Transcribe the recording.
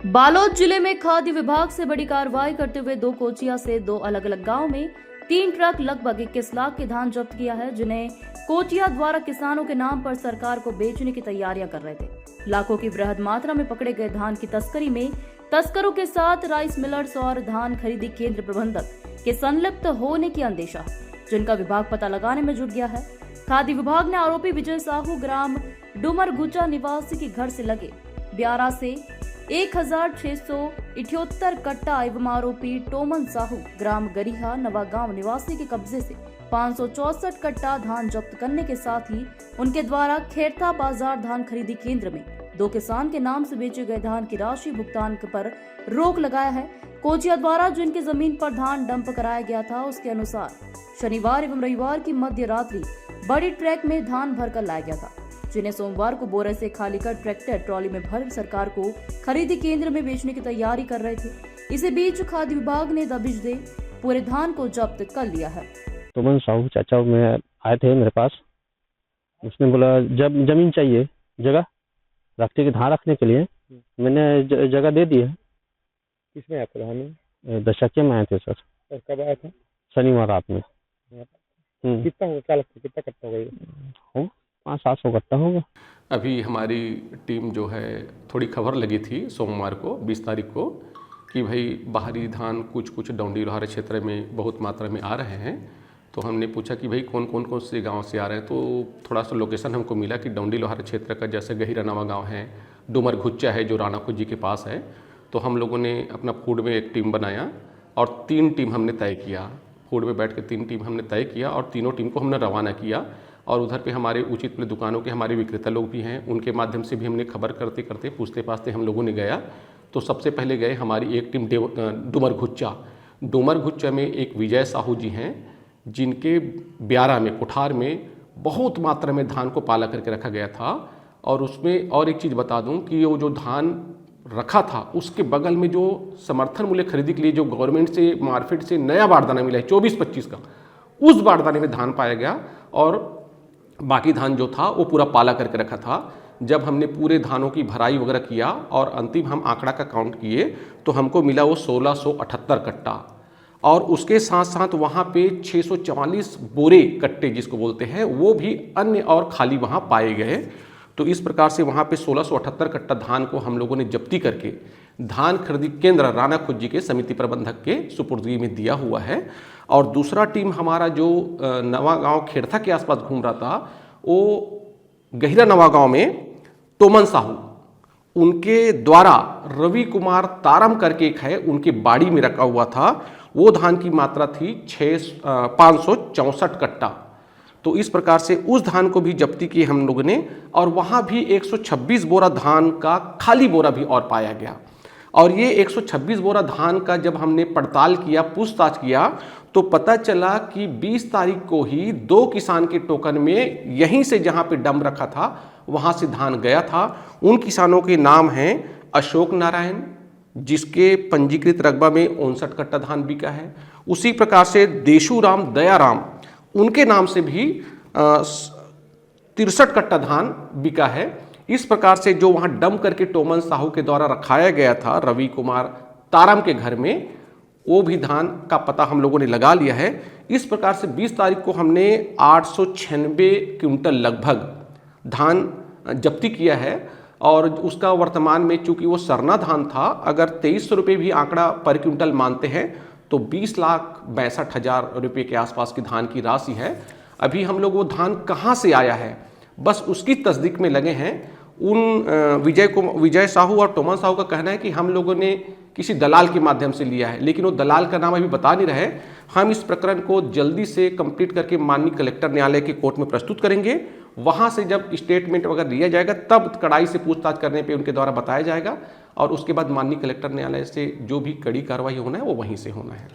बालोद जिले में खाद्य विभाग से बड़ी कार्रवाई करते हुए दो कोचिया से दो अलग अलग गांव में 3 ट्रक लगभग 21 लाख के धान जब्त किया है, जिन्हें कोचिया द्वारा किसानों के नाम पर सरकार को बेचने की तैयारियां कर रहे थे। लाखों की बृहद मात्रा में पकड़े गए धान की तस्करी में तस्करों के साथ राइस मिलर्स और धान खरीदी केंद्र प्रबंधक के संलिप्त होने की अंदेशा है, जिनका विभाग पता लगाने में जुट गया है। खाद्य विभाग ने आरोपी विजय साहू ग्राम डुमरघुचा निवासी के घर से लगे ब्यारा से 1678 कट्टा एवं आरोपी टोमन साहू ग्राम गरिहा नवागांव निवासी के कब्जे से 564 कट्टा धान जब्त करने के साथ ही उनके द्वारा खेरथा बाजार धान खरीदी केंद्र में 2 किसान के नाम से बेचे गए धान की राशि भुगतान पर रोक लगाया है। कोचिया द्वारा जो इनकी जमीन पर धान डंप कराया गया था, उसके अनुसार शनिवार एवं रविवार की मध्य रात्रि बड़ी ट्रक में धान भरकर लाया गया था, जिन्हें सोमवार को बोरे से खाली कर ट्रैक्टर ट्रॉली में भर सरकार को खरीदी केंद्र में बेचने की तैयारी कर रहे थे। इसी बीच खाद्य विभाग ने दबिश दे पूरे धान को जब्त कर लिया है। टोमन साहू चाचा में आए थे मेरे पास, उसने बोला जब जमीन चाहिए जगह रखते के धान रखने के लिए, मैंने जगह दे दी है। किसमें आया था धान? दशकिया में आए थे सर। और कब आया था? शनिवार रात में। कितना होगा, क्या लगता है कितना कट्टा होगा? हो 500-700 कट्टा होगा। अभी हमारी टीम जो है थोड़ी खबर लगी थी सोमवार को 20 तारीख को कि भाई बाहरी धान कुछ डौंडी लोहारा क्षेत्र में बहुत मात्रा में आ रहे हैं। तो हमने पूछा कि भाई कौन से गांव से आ रहे हैं, तो थोड़ा सा लोकेशन हमको मिला कि डौंडी लोहारा क्षेत्र का जैसे गहिरा नवा गाँव है, डुमरघुच्चा है जो रानापुर जी के पास है। तो हम लोगों ने अपना फूड में एक टीम बनाया और 3 टीम हमने तय किया। फूड में बैठ के 3 टीम हमने तय किया और तीनों टीम को हमने रवाना किया। और उधर पे हमारे उचित दुकानों के हमारे विक्रेता लोग भी हैं, उनके माध्यम से भी हमने खबर करते करते पूछते पाछते हम लोगों ने गया। तो सबसे पहले गए हमारी एक टीम डुमरघुच्चा में एक विजय साहू जी हैं, जिनके ब्यारा में कोठार में बहुत मात्रा में धान को पाला करके रखा गया था। और उसमें और एक चीज़ बता दूं कि वो जो धान रखा था उसके बगल में जो समर्थन मूल्य खरीदी के लिए जो गवर्नमेंट से मार्केट से नया बारदाना मिला है 24-25 का, उस बारदाने में धान पाया गया और बाकी धान जो था वो पूरा पाला करके रखा था। जब हमने पूरे धानों की भराई वगैरह किया और अंतिम हम आंकड़ा का काउंट किए तो हमको मिला वो 1678 कट्टा। और उसके साथ साथ वहाँ पे 644 बोरे कट्टे जिसको बोलते हैं वो भी अन्य और खाली वहाँ पाए गए। तो इस प्रकार से वहाँ पे 1678 कट्टा धान को हम लोगों ने जब्ती करके धान खरीदी केंद्र रानापुर जी के समिति प्रबंधक के सुपुर्दगी में दिया हुआ है। और दूसरा टीम हमारा जो नवा गांव खेरथा के आसपास घूम रहा था, वो गहिरा नवा गांव में टोमन साहू उनके द्वारा रवि कुमार तारम करके एक है, उनकी बाड़ी में रखा हुआ था। वो धान की मात्रा थी 564 कट्टा। तो इस प्रकार से उस धान को भी जब्ती की हम लोगों ने। और वहाँ भी 126 बोरा धान का खाली बोरा भी और पाया गया। और ये 126 बोरा धान का जब हमने पड़ताल किया, पूछताछ किया, तो पता चला कि 20 तारीख को ही 2 किसान के टोकन में यहीं से जहाँ पे डंप रखा था वहाँ से धान गया था। उन किसानों के नाम हैं अशोक नारायण, जिसके पंजीकृत रकबा में 59 कट्टा धान बिका है। उसी प्रकार से देशू राम दयाराम, उनके नाम से भी 63 कट्टा धान बिका है। इस प्रकार से जो वहाँ डंप करके टोमन साहू के द्वारा रखाया गया था रवि कुमार तारम के घर में, वो भी धान का पता हम लोगों ने लगा लिया है। इस प्रकार से 20 तारीख को हमने 896 क्विंटल लगभग धान जब्ती किया है। और उसका वर्तमान में चूंकि वो सरना धान था, अगर 2300 रुपये भी आंकड़ा पर क्विंटल मानते हैं तो 20,62,000 रुपये के आसपास की धान की राशि है। अभी हम लोग वो धान कहाँ से आया है बस उसकी तस्दीक में लगे हैं। उन विजय साहू और टोमन साहू का कहना है कि हम लोगों ने किसी दलाल के माध्यम से लिया है, लेकिन वो दलाल का नाम अभी बता नहीं रहे। हम इस प्रकरण को जल्दी से कंप्लीट करके माननीय कलेक्टर न्यायालय के कोर्ट में प्रस्तुत करेंगे। वहाँ से जब स्टेटमेंट वगैरह दिया जाएगा तब कड़ाई से पूछताछ करने पे उनके द्वारा बताया जाएगा और उसके बाद माननीय कलेक्टर न्यायालय से जो भी कड़ी कार्रवाई होना है वो वहीं से होना है।